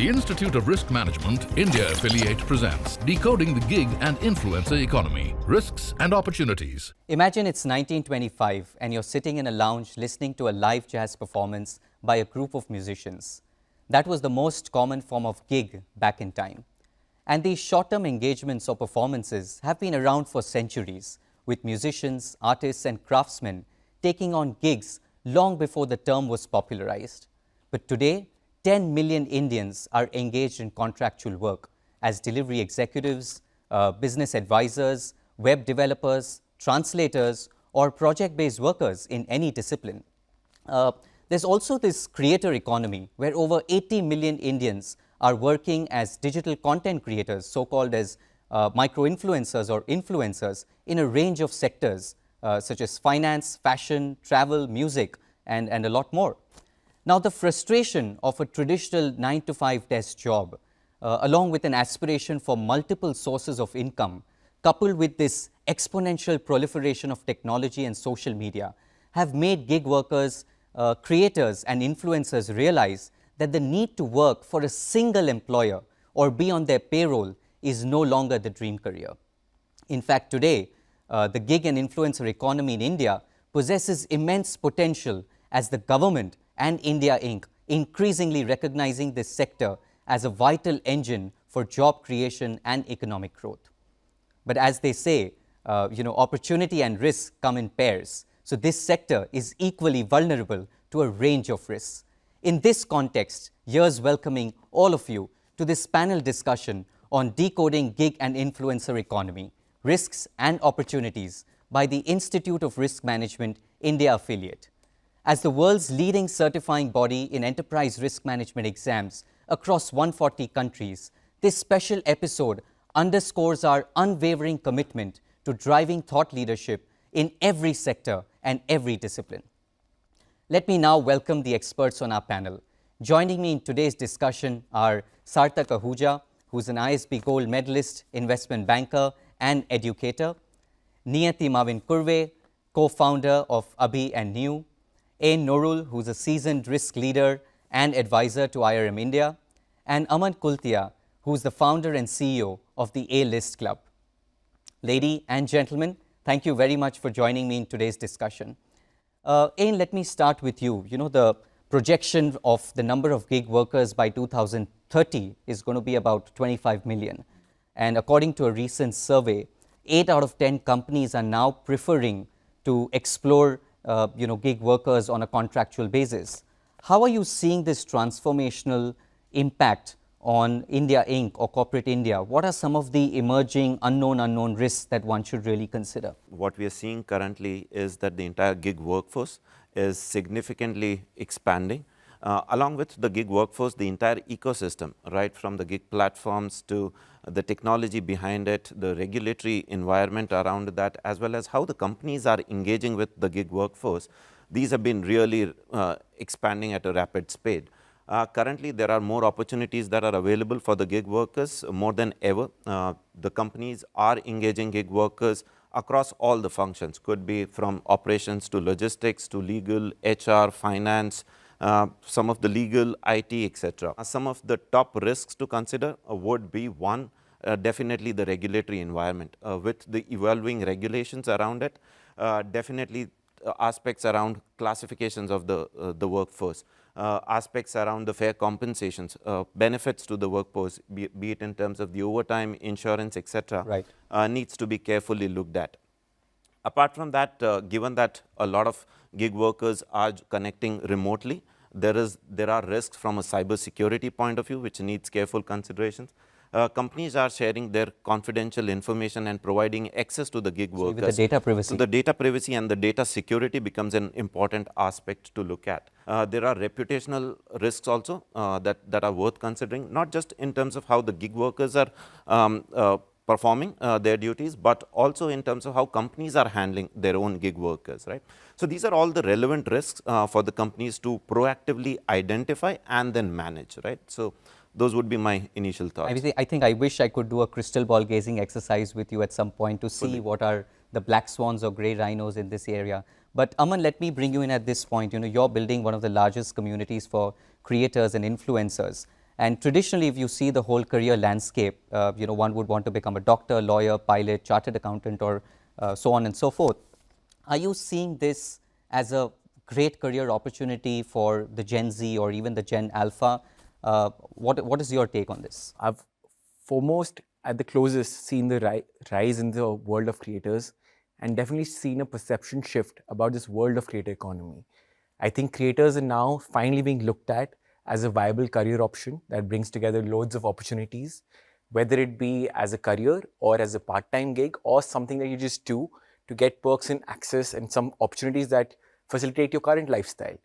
The Institute of Risk Management, India affiliate presents Decoding the Gig and Influencer Economy, Risks and Opportunities. Imagine it's 1925 and you're sitting in a lounge listening to a live jazz performance by a group of musicians. That was the most common form of gig back in time. And these short-term engagements or performances have been around for centuries, with musicians, artists and craftsmen taking on gigs long before the term was popularized. But today, 10 million Indians are engaged in contractual work as delivery executives, business advisors, web developers, translators, or project-based workers in any discipline. There's also this creator economy where over 80 million Indians are working as digital content creators, so-called as micro-influencers or influencers in a range of sectors such as finance, fashion, travel, music, and a lot more. Now, the frustration of a traditional 9-to-5 desk job, along with an aspiration for multiple sources of income, coupled with this exponential proliferation of technology and social media, have made gig workers, creators and influencers realize that the need to work for a single employer or be on their payroll is no longer the dream career. In fact, today, the gig and influencer economy in India possesses immense potential as the government and India Inc. increasingly recognizing this sector as a vital engine for job creation and economic growth. But as they say, opportunity and risk come in pairs. So this sector is equally vulnerable to a range of risks. In this context, here's welcoming all of you to this panel discussion on decoding gig and influencer economy, risks and opportunities by the Institute of Risk Management, India affiliate. As the world's leading certifying body in enterprise risk management exams across 140 countries, this special episode underscores our unwavering commitment to driving thought leadership in every sector and every discipline. Let me now welcome the experts on our panel. Joining me in today's discussion are Sarthak Ahuja, who's an ISB Gold Medalist, investment banker and educator, Niyati Mavin Kurve, co-founder of Abhi and New, Ain Norul, who's a seasoned risk leader and advisor to IRM India, and Aman Kultia, who's the founder and CEO of the A-List Club. Lady and gentlemen, thank you very much for joining me in today's discussion. Ain, let me start with you. You know, the projection of the number of gig workers by 2030 is going to be about 25 million. And according to a recent survey, 8 out of 10 companies are now preferring to explore gig workers on a contractual basis. How are you seeing this transformational impact on India Inc. or corporate India? What are some of the emerging unknown risks that one should really consider? What we are seeing currently is that the entire gig workforce is significantly expanding. Along with the gig workforce, the entire ecosystem, right from the gig platforms to the technology behind it, the regulatory environment around that, as well as how the companies are engaging with the gig workforce, these have been really expanding at a rapid speed. Currently, there are more opportunities that are available for the gig workers more than ever. The companies are engaging gig workers across all the functions, could be from operations to logistics to legal, HR, finance, some of the legal, IT, etc. Some of the top risks to consider would be one, definitely the regulatory environment. With the evolving regulations around it, definitely aspects around classifications of the workforce, aspects around the fair compensations, benefits to the workforce, be it in terms of the overtime, insurance, etc., right, needs to be carefully looked at. Apart from that, given that a lot of gig workers are connecting remotely, there are risks from a cyber security point of view which needs careful considerations. Companies are sharing their confidential information and providing access to the gig workers. With the data privacy. So the data privacy and the data security becomes an important aspect to look at. There are reputational risks also that are worth considering, not just in terms of how the gig workers are performing their duties, but also in terms of how companies are handling their own gig workers, right? So these are all the relevant risks for the companies to proactively identify and then manage, right? So those would be my initial thoughts. I wish I could do a crystal ball gazing exercise with you at some point to see what are the black swans or grey rhinos in this area. But Aman, let me bring you in at this point. You know, you're building one of the largest communities for creators and influencers. And traditionally, if you see the whole career landscape, one would want to become a doctor, lawyer, pilot, chartered accountant, or so on and so forth. Are you seeing this as a great career opportunity for the Gen Z or even the Gen Alpha? What is your take on this? I've foremost at the closest seen the rise in the world of creators and definitely seen a perception shift about this world of creator economy. I think creators are now finally being looked at as a viable career option that brings together loads of opportunities, whether it be as a career or as a part-time gig or something that you just do to get perks and access and some opportunities that facilitate your current lifestyle.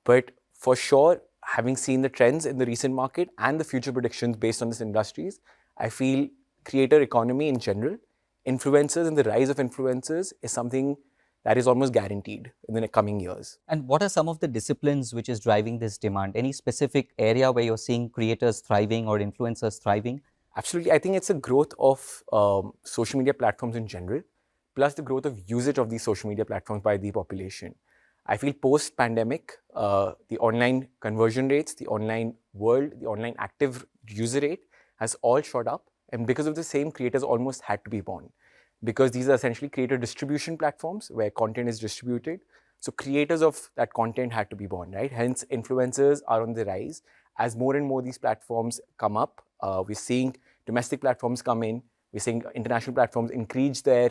But for sure, having seen the trends in the recent market and the future predictions based on these industries, I feel creator economy in general, influencers and the rise of influencers is something that is almost guaranteed in the coming years. And what are some of the disciplines which is driving this demand? Any specific area where you're seeing creators thriving or influencers thriving? Absolutely. I think it's a growth of social media platforms in general, plus the growth of usage of these social media platforms by the population. I feel post-pandemic, the online conversion rates, the online world, the online active user rate has all shot up. And because of the same, creators almost had to be born. Because these are essentially creator distribution platforms where content is distributed. So creators of that content had to be born, right? Hence, influencers are on the rise. As more and more these platforms come up, we're seeing domestic platforms come in. We're seeing international platforms increase their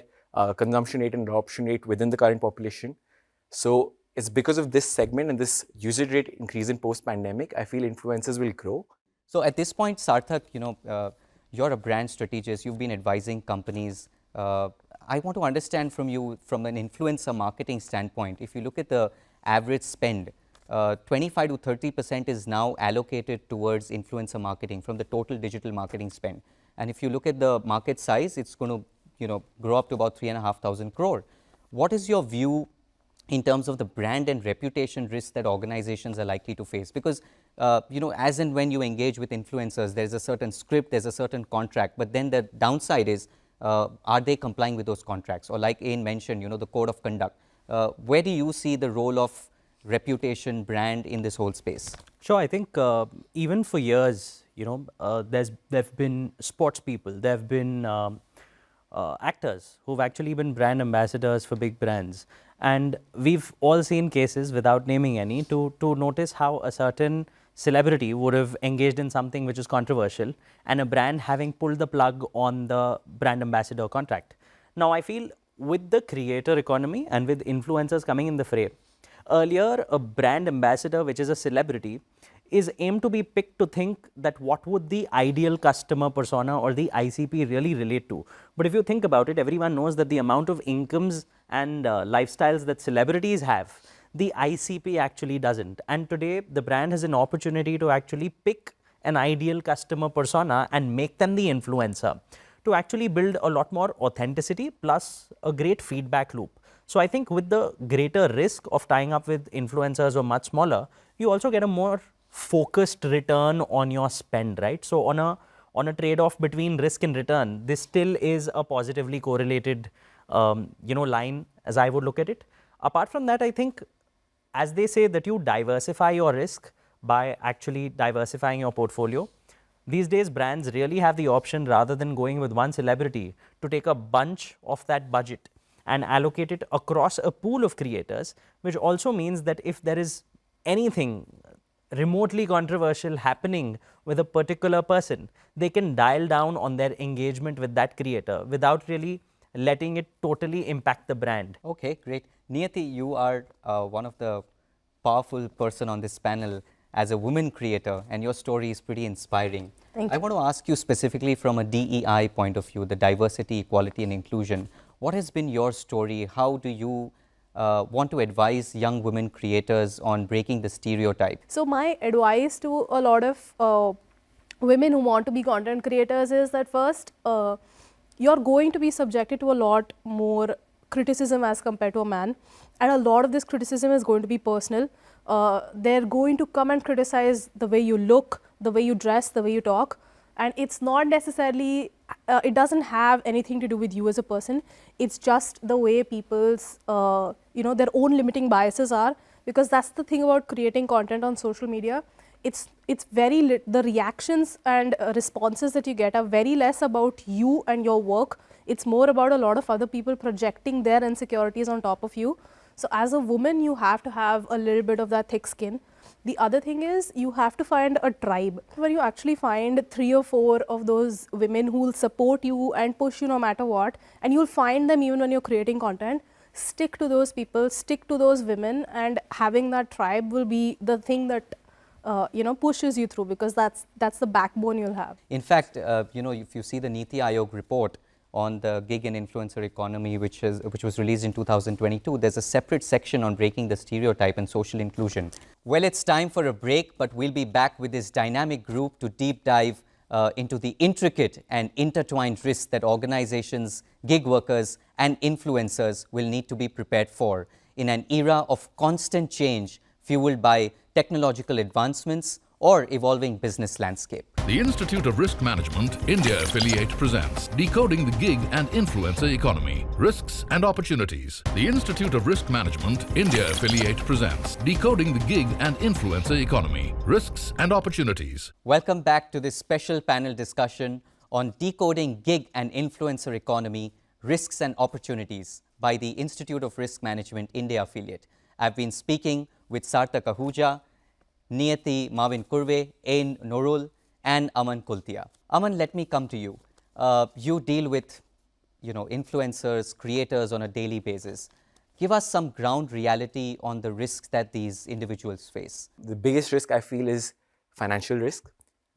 consumption rate and adoption rate within the current population. So it's because of this segment and this usage rate increase in post-pandemic, I feel influencers will grow. So at this point, Sarthak, you're a brand strategist. You've been advising companies. I want to understand from you, from an influencer marketing standpoint, if you look at the average spend, 25 to 30% is now allocated towards influencer marketing from the total digital marketing spend. And if you look at the market size, it's going to grow up to about 3,500 crore. What is your view in terms of the brand and reputation risks that organizations are likely to face? Because, as and when you engage with influencers, there's a certain script, there's a certain contract, but then the downside is, are they complying with those contracts? Or like Ain mentioned, the code of conduct. Where do you see the role of reputation, brand in this whole space? Sure, I think even for years, there've been sports people, there've been actors who've actually been brand ambassadors for big brands. And we've all seen cases, without naming any, to notice how a certain celebrity would have engaged in something which is controversial and a brand having pulled the plug on the brand ambassador contract. Now, I feel with the creator economy and with influencers coming in the fray, earlier a brand ambassador, which is a celebrity, is aimed to be picked to think that what would the ideal customer persona or the ICP really relate to. But if you think about it, everyone knows that the amount of incomes and lifestyles that celebrities have, the ICP actually doesn't. And today, the brand has an opportunity to actually pick an ideal customer persona and make them the influencer to actually build a lot more authenticity plus a great feedback loop. So I think with the greater risk of tying up with influencers or much smaller, you also get a more focused return on your spend, right? So on a trade-off between risk and return, this still is a positively correlated line as I would look at it. Apart from that, I think as they say that you diversify your risk by actually diversifying your portfolio, these days brands really have the option, rather than going with one celebrity, to take a bunch of that budget and allocate it across a pool of creators, which also means that if there is anything remotely controversial happening with a particular person, they can dial down on their engagement with that creator without really letting it totally impact the brand. Okay, great. Niyati, you are one of the powerful person on this panel as a woman creator, and your story is pretty inspiring. Thank you. I want to ask you specifically from a DEI point of view, the diversity, equality and inclusion. What has been your story? How do you want to advise young women creators on breaking the stereotype? So my advice to a lot of women who want to be content creators is that first, you're going to be subjected to a lot more criticism as compared to a man, and a lot of this criticism is going to be personal. They're going to come and criticize the way you look, the way you dress, the way you talk, and it's not necessarily, it doesn't have anything to do with you as a person. It's just the way people's, their own limiting biases are, because that's the thing about creating content on social media. it's very the reactions and responses that you get are very less about you and your work. It's more about a lot of other people projecting their insecurities on top of you. So as a woman, you have to have a little bit of that thick skin. The other thing is you have to find a tribe where you actually find 3 or 4 of those women who will support you and push you no matter what, and you'll find them even when you're creating content. Stick to those people, stick to those women, and having that tribe will be the thing that pushes you through, because that's the backbone you'll have. In fact, if you see the Niti Aayog report on the gig and influencer economy, which was released in 2022, there's a separate section on breaking the stereotype and social inclusion. Well, it's time for a break, but we'll be back with this dynamic group to deep dive into the intricate and intertwined risks that organizations, gig workers, and influencers will need to be prepared for in an era of constant change fueled by technological advancements or evolving business landscape. The Institute of Risk Management India affiliate presents Decoding the Gig and Influencer Economy, Risks and Opportunities. The Institute of Risk Management India affiliate presents Decoding the Gig and Influencer Economy, Risks and Opportunities. Welcome back to this special panel discussion on Decoding Gig and Influencer Economy, Risks and Opportunities by the Institute of Risk Management India affiliate. I've been speaking with Sarthak Ahuja, Niyati Marvin Kurve, Ain Norul, and Aman Kultia. Aman, let me come to you. You deal with, influencers, creators on a daily basis. Give us some ground reality on the risks that these individuals face. The biggest risk I feel is financial risk.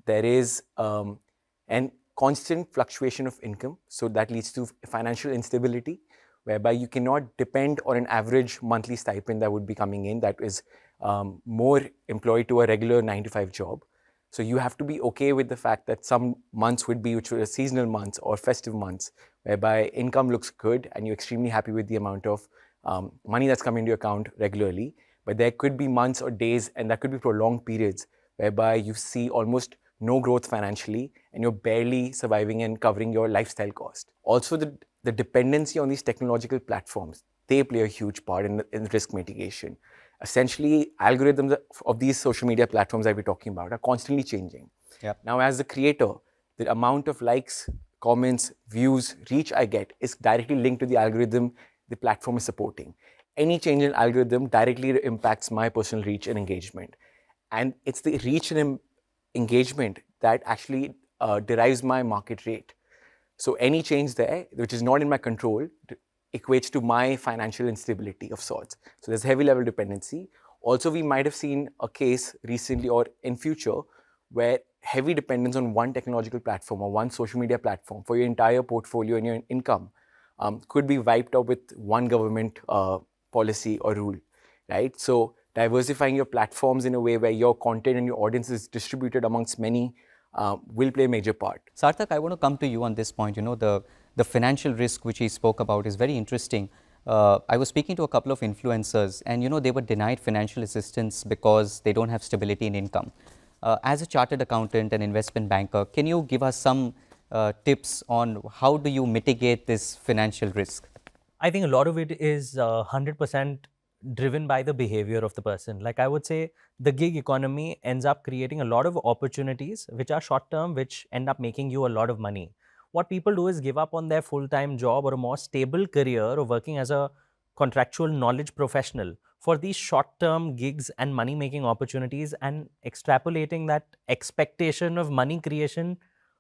There is an constant fluctuation of income, so that leads to financial instability, whereby you cannot depend on an average monthly stipend that would be coming in that is more employed to a regular 9-to-5 job. So you have to be okay with the fact that some months would be, which were seasonal months or festive months, whereby income looks good and you're extremely happy with the amount of money that's coming into your account regularly. But there could be months or days, and that could be prolonged periods, whereby you see almost no growth financially and you're barely surviving and covering your lifestyle cost. Also, the dependency on these technological platforms, they play a huge part in risk mitigation. Essentially, algorithms of these social media platforms that we're talking about are constantly changing. Yep. Now, as the creator, the amount of likes, comments, views, reach I get is directly linked to the algorithm the platform is supporting. Any change in algorithm directly impacts my personal reach and engagement. And it's the reach and engagement that actually derives my market rate. So any change there, which is not in my control, equates to my financial instability of sorts. So there's heavy level dependency. Also, we might have seen a case recently or in future where heavy dependence on one technological platform or one social media platform for your entire portfolio and your income could be wiped out with one government policy or rule, right? So diversifying your platforms in a way where your content and your audience is distributed amongst many will play a major part. Sarthak, I want to come to you on this point. The financial risk which he spoke about is very interesting. I was speaking to a couple of influencers, and they were denied financial assistance because they don't have stability in income. As a chartered accountant and investment banker, can you give us some tips on how do you mitigate this financial risk? I think a lot of it is 100% driven by the behavior of the person. Like I would say, the gig economy ends up creating a lot of opportunities which are short term, which end up making you a lot of money. What people do is give up on their full-time job or a more stable career or working as a contractual knowledge professional for these short-term gigs and money-making opportunities, and extrapolating that expectation of money creation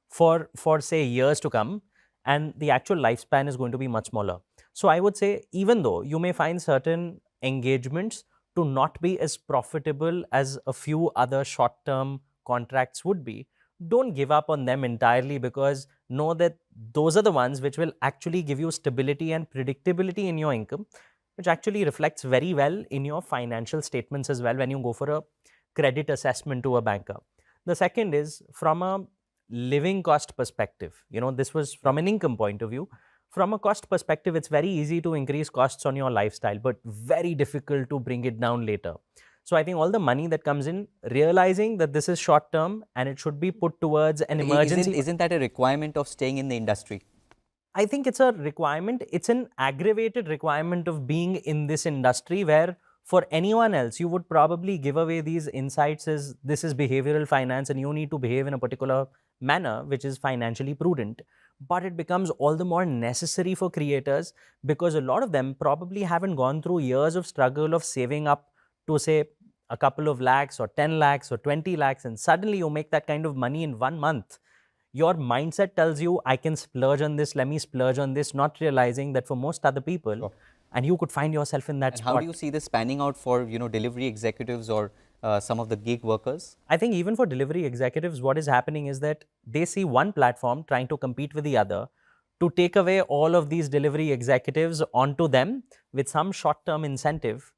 for say years to come, and the actual lifespan is going to be much smaller. So I would say, even though you may find certain engagements to not be as profitable as a few other short-term contracts would be, don't give up on them entirely, because know that those are the ones which will actually give you stability and predictability in your income, which actually reflects very well in your financial statements as well when you go for a credit assessment to a banker. The second is from a living cost perspective. This was from an income point of view. From a cost perspective, it's very easy to increase costs on your lifestyle, but very difficult to bring it down later. So I think all the money that comes in, realizing that this is short term and it should be put towards an emergency. Isn't that a requirement of staying in the industry? I think it's a requirement. It's an aggravated requirement of being in this industry, where For anyone else, you would probably give away these insights as this is behavioral finance and you need to behave in a particular manner, which is financially prudent. But it becomes all the more necessary for creators because a lot of them probably haven't gone through years of struggle of saving up to say a couple of lakhs or 10 lakhs or 20 lakhs, and suddenly you make that kind of money in 1 month. Your mindset tells you, I can splurge on this, let me splurge on this, not realizing that for most other people, Sure. and you could find yourself in that And spot. how do you see this panning out for, delivery executives or some of the gig workers? I think even for delivery executives, what is happening is that they see one platform trying to compete with the other to take away all of these delivery executives onto them with some short-term incentive.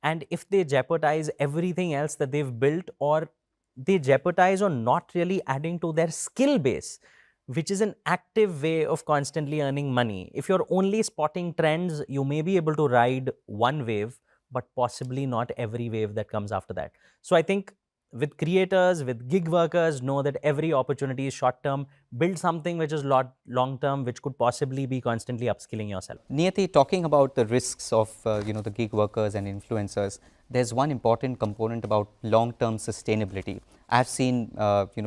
And if they jeopardize everything else that they've built, or they jeopardize on not really adding to their skill base, which is an active way of constantly earning money. If you're only spotting trends, you may be able to ride one wave, but possibly not every wave that comes after that. So I think with creators, with gig workers, know that every opportunity is short term. Build something which is long term, which could possibly be constantly upskilling yourself. Niyati, talking about the risks of the gig workers and influencers, there's one important component about long-term sustainability. I've seen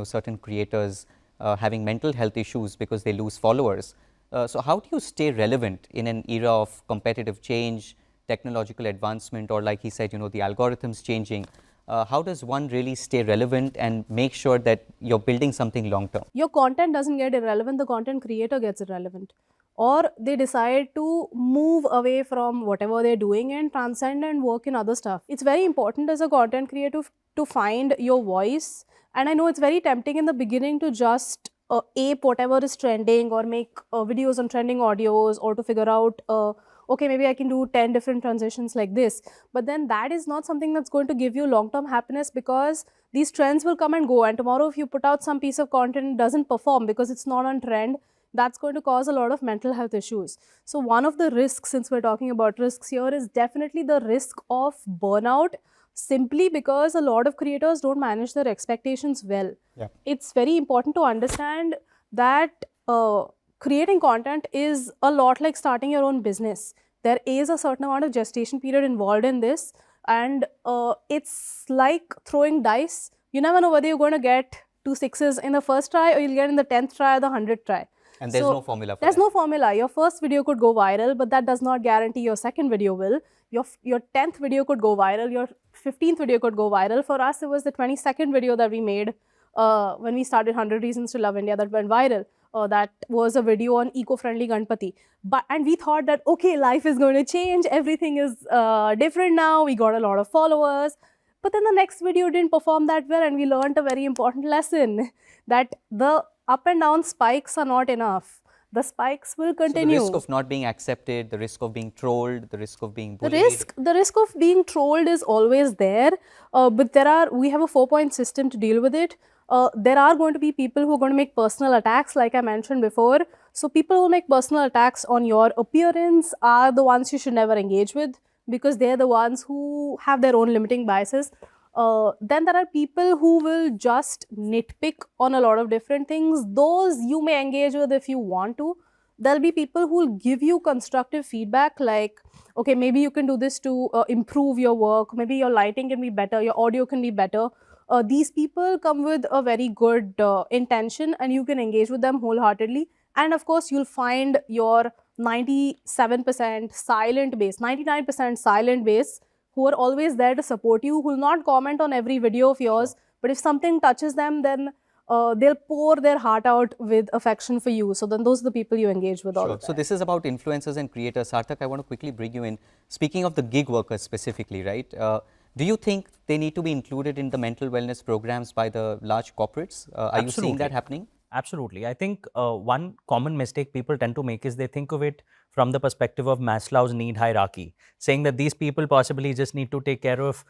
certain creators having mental health issues because they lose followers. So how do you stay relevant in an era of competitive change, technological advancement, or like he said, the algorithms changing? How does one really stay relevant and make sure that you're building something long term? Your content doesn't get irrelevant, the content creator gets irrelevant. Or they decide to move away from whatever they're doing and transcend and work in other stuff. It's very important as a content creator to find your voice. And I know it's very tempting in the beginning to just ape whatever is trending or make videos on trending audios, or to figure out, okay, maybe I can do 10 different transitions like this. But then that is not something that's going to give you long-term happiness, because these trends will come and go. And tomorrow, if you put out some piece of content and it doesn't perform because it's not on trend, that's going to cause a lot of mental health issues. So one of the risks, since we're talking about risks here, is definitely the risk of burnout, simply because a lot of creators don't manage their expectations well. Yeah. It's very important to understand that creating content is a lot like starting your own business. There is a certain amount of gestation period involved in this, and it's like throwing dice. You never know whether you're going to get 2 6s in the first try, or you'll get in the 10th try or the 100th try. And there's no formula for There's that. no formula. Your first video could go viral, but that does not guarantee your second video will. Your 10th video could go viral, your 15th video could go viral. For us, it was the 22nd video that we made when we started 100 Reasons to Love India that went viral. That was a video on eco-friendly Ganpati. And we thought that, okay, life is going to change, everything is different now, we got a lot of followers. But then the next video didn't perform that well, and we learned a very important lesson, that the up and down spikes are not enough. The spikes will continue. So the risk of not being accepted, the risk of being trolled, the risk of being bullied. The risk of being trolled is always there, but we have a 4-point system to deal with it. There are going to be people who are going to make personal attacks, like I mentioned before. So people who make personal attacks on your appearance are the ones you should never engage with, because they're the ones who have their own limiting biases. Then there are people who will just nitpick on a lot of different things. Those you may engage with if you want to. There'll be people who will give you constructive feedback, like, okay, maybe you can do this to improve your work. Maybe your lighting can be better, your audio can be better. These people come with a very good intention, and you can engage with them wholeheartedly. And of course, you'll find your 97% silent base, 99% silent base, who are always there to support you, who will not comment on every video of yours, but if something touches them, then they'll pour their heart out with affection for you. So then those are the people you engage with all the time. So this is about influencers and creators. Sarthak, I want to quickly bring you in. Speaking of the gig workers specifically, right? Do you think they need to be included in the mental wellness programs by the large corporates? Are you seeing that happening? Absolutely. I think one common mistake people tend to make is they think of it from the perspective of Maslow's need hierarchy, saying that these people possibly just need to take care of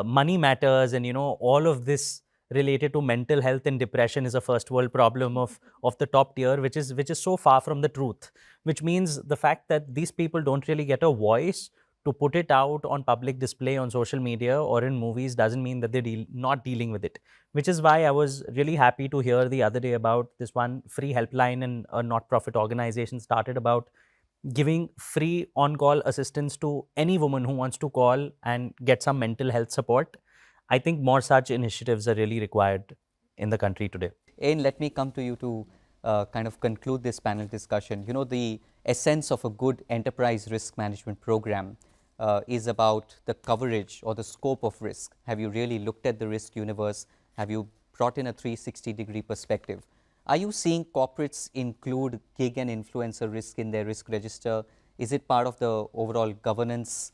money matters, and all of this related to mental health and depression is a first world problem of the top tier, which is so far from the truth. Which means the fact that these people don't really get a voice to put it out on public display on social media or in movies doesn't mean that they're not dealing with it. Which is why I was really happy to hear the other day about this one free helpline and a not-profit organization started about giving free on-call assistance to any woman who wants to call and get some mental health support. I think more such initiatives are really required in the country today. Ain, let me come to you to kind of conclude this panel discussion. You know, the essence of a good enterprise risk management program is about the coverage or the scope of risk. Have you really looked at the risk universe? Have you brought in a 360-degree perspective? Are you seeing corporates include gig and influencer risk in their risk register? Is it part of the overall governance?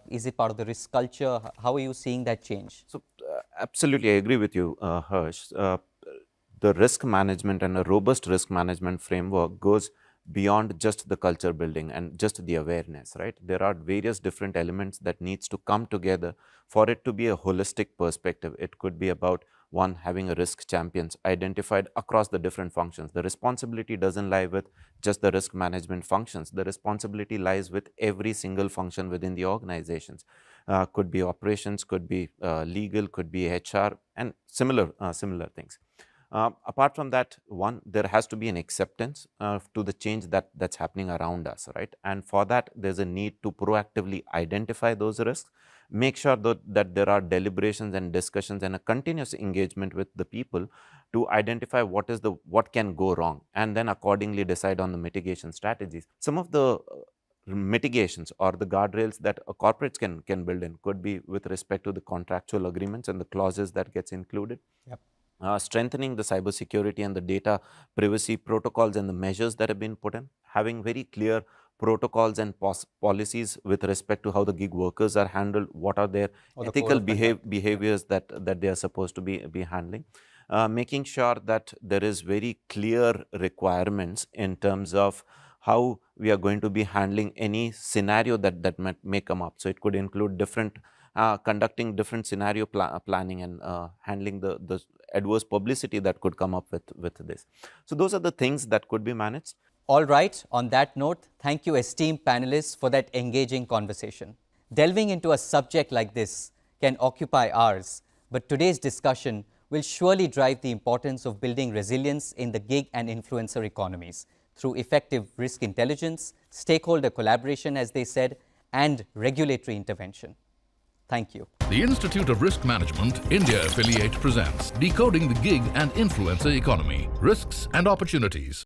Is it part of the risk culture? How are you seeing that change? So, absolutely, I agree with you, Harsh. The risk management and a robust risk management framework goes beyond just the culture building and just the awareness, right? There are various different elements that needs to come together for it to be a holistic perspective. It could be about one, having a risk champions identified across the different functions. The responsibility doesn't lie with just the risk management functions. The responsibility lies with every single function within the organizations. Could be operations, could be legal, could be HR, and similar things. Apart from that, one, there has to be an acceptance to the change that's happening around us, right? And for that, there's a need to proactively identify those risks, make sure that there are deliberations and discussions and a continuous engagement with the people to identify what can go wrong, and then accordingly decide on the mitigation strategies. Some of the mitigations or the guardrails that corporates can build in could be with respect to the contractual agreements and the clauses that gets included. Yep. Strengthening the cybersecurity and the data privacy protocols and the measures that have been put in, having very clear protocols and policies with respect to how the gig workers are handled, what are their ethical behaviors that they are supposed to be handling, making sure that there is very clear requirements in terms of how we are going to be handling any scenario that may come up. So, it could include different conducting different scenario planning and handling the adverse publicity that could come up with this. So, those are the things that could be managed. All right, on that note, thank you esteemed panelists for that engaging conversation. Delving into a subject like this can occupy hours, but today's discussion will surely drive the importance of building resilience in the gig and influencer economies through effective risk intelligence, stakeholder collaboration, as they said, and regulatory intervention. Thank you. The Institute of Risk Management India affiliate presents Decoding the Gig and Influencer Economy, Risks and Opportunities.